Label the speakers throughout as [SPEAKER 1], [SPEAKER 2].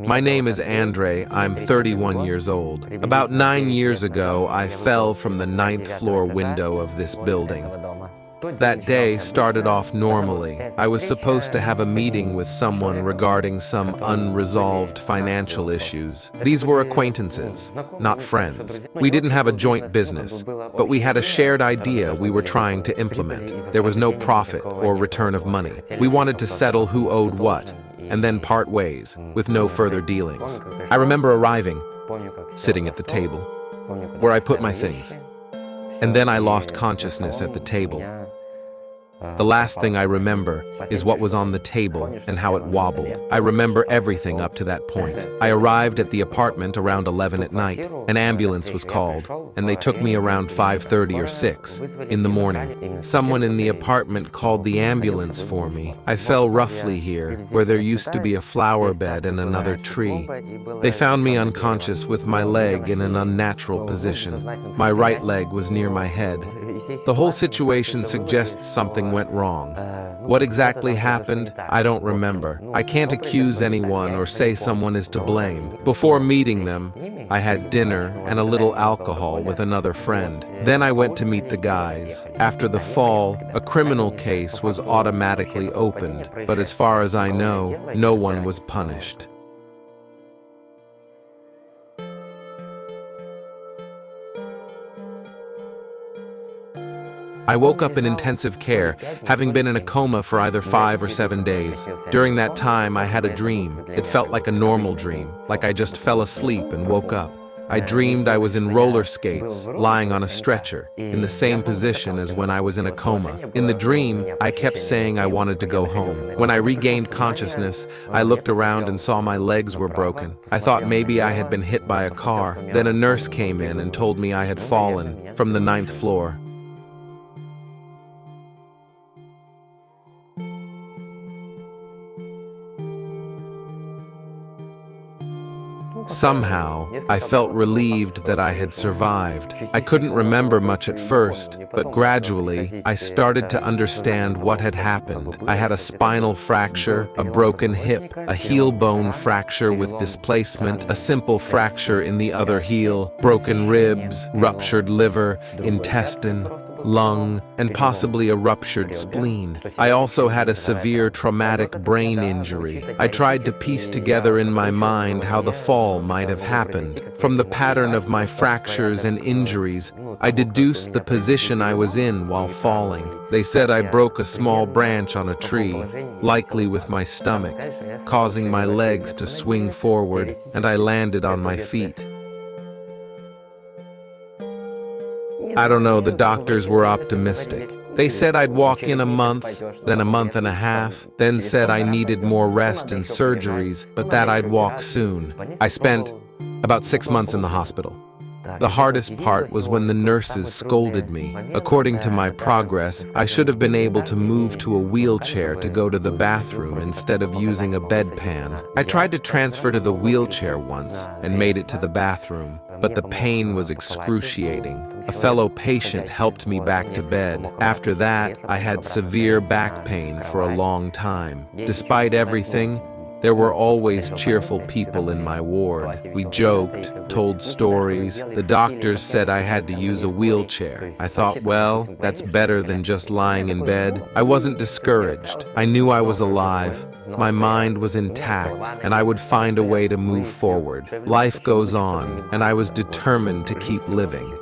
[SPEAKER 1] My name is Andrey. I'm 31 years old. About 9 years ago, I fell from the 9th floor window of this building. That day started off normally. I was supposed to have a meeting with someone regarding some unresolved financial issues. These were acquaintances, not friends. We didn't have a joint business, but we had a shared idea we were trying to implement. There was no profit or return of money. We wanted to settle who owed what, and then part ways, with no further dealings. I remember arriving, sitting at the table, where I put my things. And then I lost consciousness at the table. The last thing I remember is what was on the table and how it wobbled. I remember everything up to that point. I arrived at the apartment around 11 at night. An ambulance was called, and they took me around 5:30 or 6 in the morning. Someone in the apartment called the ambulance for me. I fell roughly here, where there used to be a flower bed and another tree. They found me unconscious with my leg in an unnatural position. My right leg was near my head. The whole situation suggests something went wrong. What exactly happened, I don't remember. I can't accuse anyone or say someone is to blame. Before meeting them, I had dinner and a little alcohol with another friend. Then I went to meet the guys. After the fall, a criminal case was automatically opened, but as far as I know, no one was punished. I woke up in intensive care, having been in a coma for either 5 or 7 days. During that time, I had a dream. It felt like a normal dream, like I just fell asleep and woke up. I dreamed I was in roller skates, lying on a stretcher, in the same position as when I was in a coma. In the dream, I kept saying I wanted to go home. When I regained consciousness, I looked around and saw my legs were broken. I thought maybe I had been hit by a car. Then a nurse came in and told me I had fallen from the 9th floor. Somehow, I felt relieved that I had survived. I couldn't remember much at first, but gradually, I started to understand what had happened. I had a spinal fracture, a broken hip, a heel bone fracture with displacement, a simple fracture in the other heel, broken ribs, ruptured liver, intestine, lung, and possibly a ruptured spleen. I also had a severe traumatic brain injury. I tried to piece together in my mind how the fall might have happened. From the pattern of my fractures and injuries, I deduced the position I was in while falling. They said I broke a small branch on a tree, likely with my stomach, causing my legs to swing forward, and I landed on my feet. I don't know, the doctors were optimistic. They said I'd walk in a month, then a month and a half, then said I needed more rest and surgeries, but that I'd walk soon. I spent about 6 months in the hospital. The hardest part was when the nurses scolded me. According to my progress, I should have been able to move to a wheelchair to go to the bathroom instead of using a bedpan. I tried to transfer to the wheelchair once and made it to the bathroom, but the pain was excruciating. A fellow patient helped me back to bed. After that, I had severe back pain for a long time. Despite everything, there were always cheerful people in my ward. We joked, told stories. The doctors said I had to use a wheelchair. I thought, well, that's better than just lying in bed. I wasn't discouraged. I knew I was alive. My mind was intact, and I would find a way to move forward. Life goes on, and I was determined to keep living.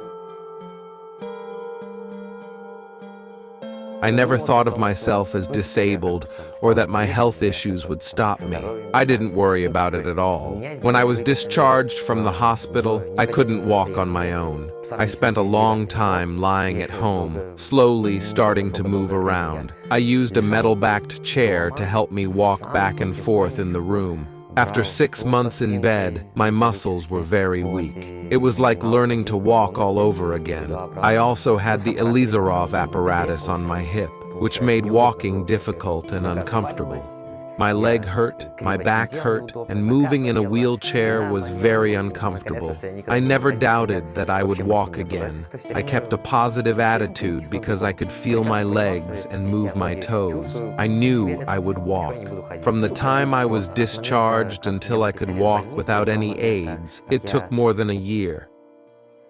[SPEAKER 1] I never thought of myself as disabled or that my health issues would stop me. I didn't worry about it at all. When I was discharged from the hospital, I couldn't walk on my own. I spent a long time lying at home, slowly starting to move around. I used a metal-backed chair to help me walk back and forth in the room. After 6 months in bed, my muscles were very weak. It was like learning to walk all over again. I also had the Elizarov apparatus on my hip, which made walking difficult and uncomfortable. My leg hurt, my back hurt, and moving in a wheelchair was very uncomfortable. I never doubted that I would walk again. I kept a positive attitude because I could feel my legs and move my toes. I knew I would walk. From the time I was discharged until I could walk without any aids, it took more than a year.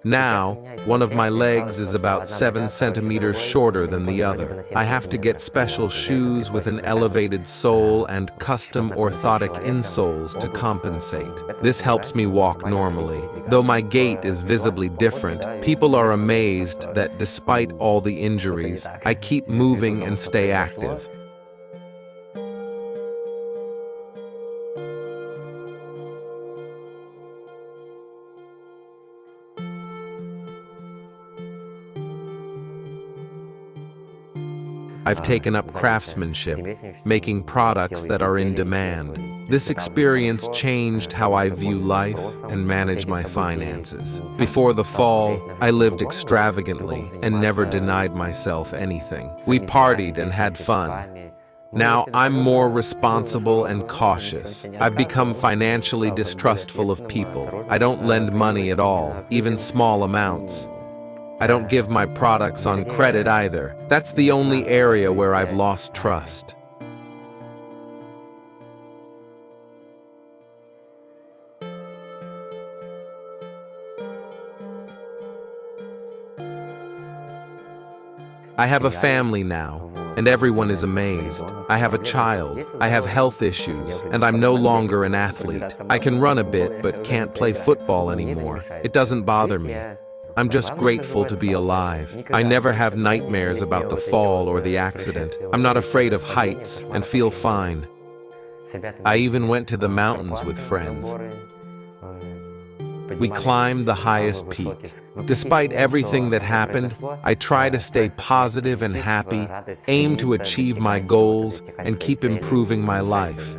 [SPEAKER 1] Now, one of my legs is about 7 centimeters shorter than the other. I have to get special shoes with an elevated sole and custom orthotic insoles to compensate. This helps me walk normally. Though my gait is visibly different, people are amazed that despite all the injuries, I keep moving and stay active. I've taken up craftsmanship, making products that are in demand. This experience changed how I view life and manage my finances. Before the fall, I lived extravagantly and never denied myself anything. We partied and had fun. Now I'm more responsible and cautious. I've become financially distrustful of people. I don't lend money at all, even small amounts. I don't give my products on credit either. That's the only area where I've lost trust. I have a family now, and everyone is amazed. I have a child, I have health issues, and I'm no longer an athlete. I can run a bit, but can't play football anymore. It doesn't bother me. I'm just grateful to be alive. I never have nightmares about the fall or the accident. I'm not afraid of heights and feel fine. I even went to the mountains with friends. We climbed the highest peak. Despite everything that happened, I try to stay positive and happy, aim to achieve my goals, and keep improving my life.